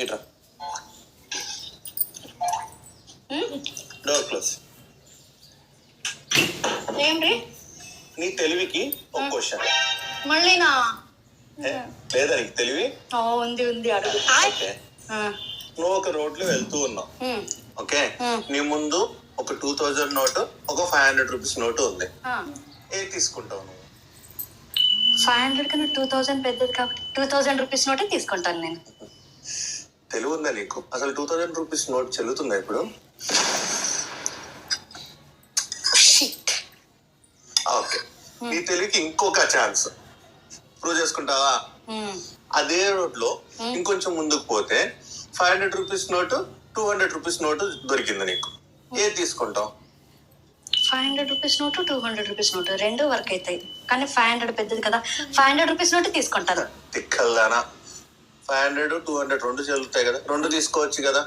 ఇట్రా door close. ఏంటి నీ తెలివికి ఒక క్వశ్చన్. మళ్ళీ నా లేదా నీకు తెలివి ఉంది ఉంది అడుగు. ఓకే, నువ్వు ఒక రోడ్లో వెళ్తూ ఉన్నావు. ఓకే, నీ ముందు ఒక 2000 నోటు, ఒక 500 రూపీస్ నోటు ఉంది. ఏ తీసుకుంటావు నువ్వు? 500 కన్నా 2000 పెద్దది కాబట్టి 2000 రూపీస్ నోటే తీసుకుంటాను నేను. తెలివి ఉందా నీకు? అసలు 2000 రూపీస్ నోట్ చెల్లుతుందా ఇప్పుడు? ఓకే, నీ తెలివికి ఇంకొక ఛాన్స్. ప్రూవ్ చేసుకుంటావా? అదే రోడ్ లో ఇంకొంచెం ముందుకు పోతే 500 రూపీస్ నోటు, 200 రూపీస్ నోటు దొరికింది నీకు. ఏది తీసుకుంటావు? 500 రూపీస్ నోటు, 200 రూపీస్ నోటు రెండు వర్క్ అవుతాయి, కానీ 500 పెద్దది కదా, 500 రూపీస్ నోటు తీసుకుంటాను. తిక్కల్దానా, 500, 200 రెండు చెల్లుతాయి కదా, రెండు తీసుకోవచ్చు కదా.